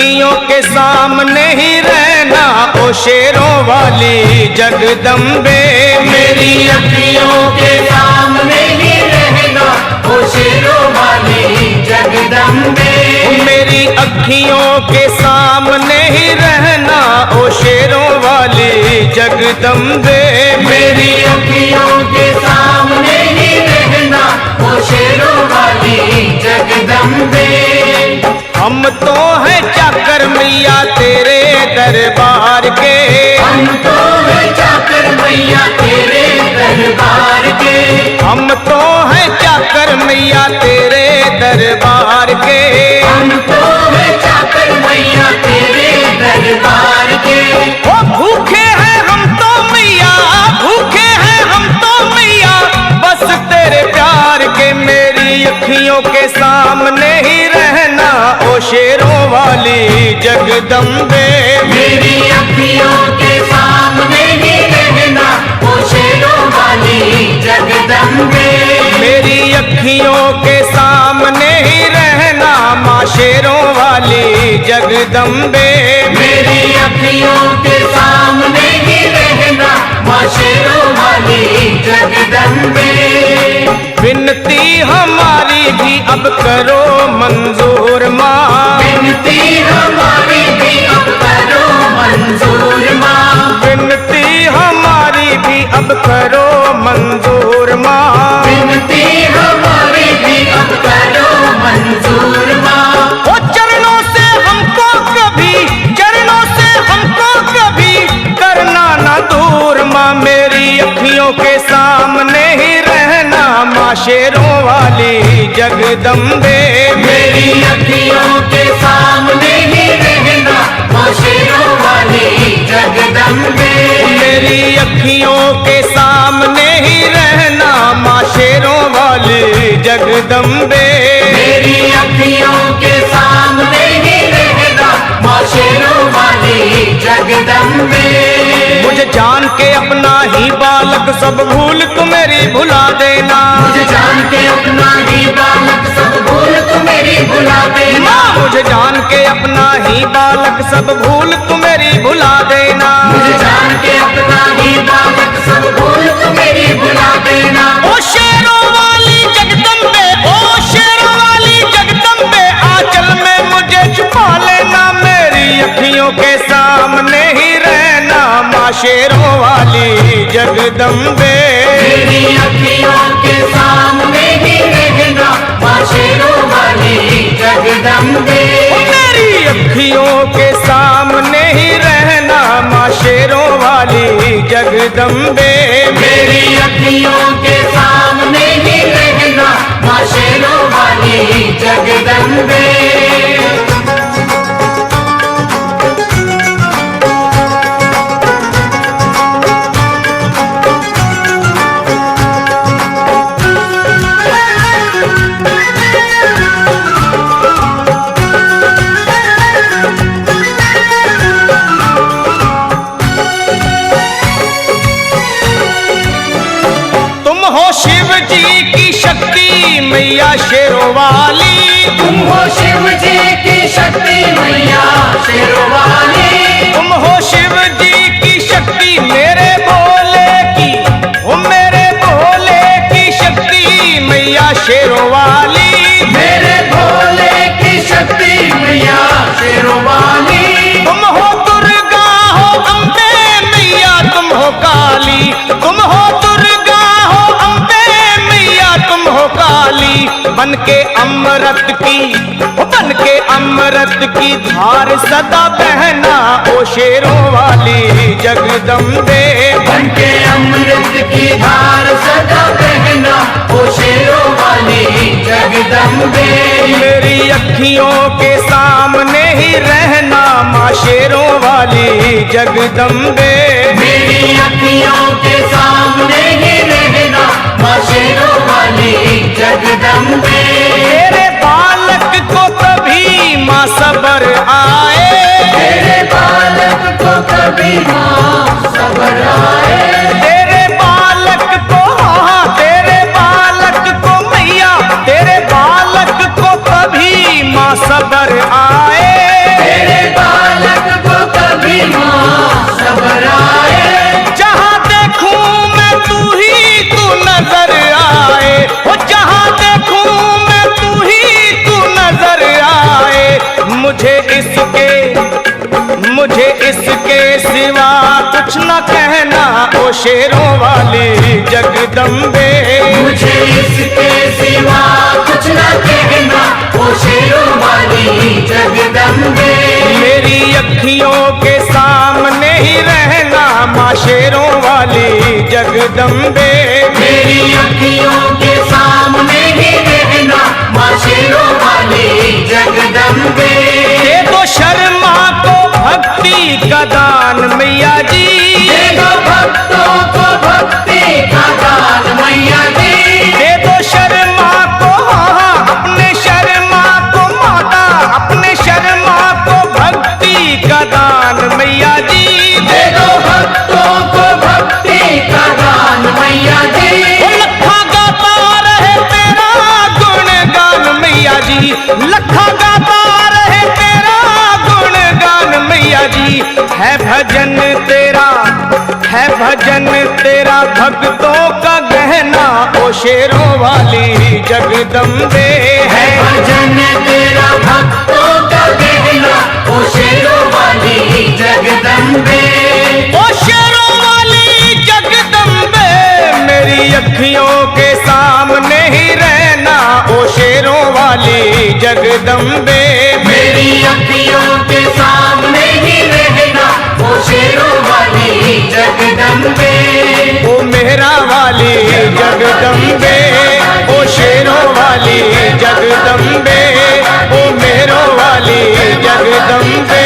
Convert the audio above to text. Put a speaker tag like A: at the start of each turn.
A: अखियों के सामने ही रहना ओ शेरों वाली जगदम्बे।
B: मेरी अखियों के सामने ही रहना ओ शेरों वाली जगदम्बे।
A: मेरी अखियों के सामने ही रहना ओ शेरों वाली जगदम्बे।
B: मेरी अखियों के सामने ही रहना ओ शेरों वाली जगदम्बे।
A: हम तो हैं चाकर मैया तेरे दरबार के।
B: हम तो हैं चाकर मैया तेरे दरबार के।
A: हम तो हैं चाकर मैया तेरे दरबार के।
B: हम तो हैं चाकर मैया तेरे दरबार के।
A: ओ भूखे हैं हम तो मैया, भूखे हैं हम तो मैया बस तेरे प्यार के। मेरी अखियों के सामने ही रहना ओ शेरों वाली जगदम्बे।
B: मेरी अखियों के सामने ही रहना ओ शेरों वाली जगदम्बे।
A: मेरी अखियों के सामने ही रहना माँ शेरों वाली जगदम्बे।
B: मेरी अखियों के सामने ही रहना माँ शेरों वाली जगदम्बे।
A: विनती हमारी भी अब करो मंजूर माँ।
B: विनती हमारी भी अब करो मंजूर माँ।
A: विनती हमारी भी अब करो मंजूर माँ।
B: विनती हमारी भी अब करो मंजूर माँ।
A: ओ चरणों से हमको कभी, चरणों से हमको कभी करना ना दूर माँ। मेरी अखियों के सामने ही रहना माँ शेरों वाली जगदम्बे।
B: मेरी अखियों के सामने ही रहना माँ शेरों वाली जगदम्बे।
A: मेरी अखियों के सामने ही रहना माँ शेरों वाली जगदम्बे।
B: मेरी अखियों के सामने ही रहना माँ शेरों वाली जगदम्बे।
A: मुझे जान के अपना ही बालक सब भूल तू मेरी भुला देना।
B: मुझे जान के अपना ही बालक सब भूल तू मेरी भुला देना।
A: मुझे जान के अपना ही बालक सब भूल तू मेरी भुला देना।
B: मुझे जान के अपना ही बालक सब भूल तू मेरी भुला देना।
A: ओ शेरों वाली जगदम्बे, ओ शेरों वाली जगदम्बे आंचल में मुझे छुपा लेना। मेरी अखियों के सामने ही रहना माँ शेरों वाली जगदम्बे।
B: मेरी अखियों के सामने ही रहना माँ शेरों वाली जगदम्बे।
A: मेरी अखियों के सामने ही रहना माँ शेरों वाली जगदम्बे।
B: मेरी अखियों के सामने ही रहना माँ शेरों वाली जगदम्बे।
A: शिव जी की शक्ति मैया शेरों वाली।
B: तुम हो शिव जी की शक्ति मैया शेरों वाली।
A: तुम हो शिव जी की शक्ति मेरे भोले की, ओ मेरे भोले की शक्ति मैया शेरों वाली।
B: मेरे भोले की शक्ति मैया शेरों वाली।
A: तुम हो दुर्गा हो अम्बे मैया तुम हो काली। तुम हो दुर्गा हो अम्बे मैया तुम हो काली। बन के अमृत की, बन के अमृत की धार सदा बहना ओ शेरों वाली जगदम्बे।
B: बन के अमृत की धार सदा बहना ओ शेरों वाली जगदम्बे।
A: मेरी अखियों के सामने ही रहना माँ शेरों वाली जगदम्बे।
B: मेरी अखियों के सामने ही रहना माँ शेरों वाली जगदम्बे।
A: तेरे बालक को कभी माँ सबर आए।
B: तेरे बालक को कभी माँ सबर आए।
A: तेरे बालक को, हाँ तेरे बालक को मैया, तेरे बालक को कभी माँ सबर आए।
B: तेरे
A: शेरों वाली जगदम्बे।
B: मुझे इसके सिवा कुछ न कहना, ओ शेरों वाली जगदम्बे।
A: मेरी अखियों के सामने ही रहना माँ शेरों वाली जगदम्बे।
B: मेरी अखियों के सामने ही रहना, माँ शेरों वाली जगदम्बे।
A: दे दो शर्मा को भक्ति का दान मैया जी,
B: दे दो भक्तों को भक्ति का दान मैया जी।
A: दे दो शर्मा को, हाँ, अपने शर्मा को माता, अपने शर्मा को भक्ति का दान मैया जी।
B: दे दो भक्तों को भक्ति का दान मैया जी।
A: लखा गाता रहे तेरा गुणगान मैया जी, लखा गाता रहे तेरा गुणगान मैया जी। है भजन तेरा, है भजन तेरा भक्तों का गहना ओ शेरों वाली जगदम्बे।
B: है भजन तेरा भक्तों का गहना, ओ शेरों वाली जगदम्बे।
A: ओ शेरों वाली जगदम्बे, मेरी अखियों के सामने ही रहना ओ शेरों वाली जगदम्बे।
B: मेरी अखियों के सामने ही रहना, ओ शेरों वाली जगदम्बे।
A: ओ मेहरा वाली जगदम्बे, ओ शेरों वाली जगदम्बे, ओ मेहरों वाली जगदम्बे।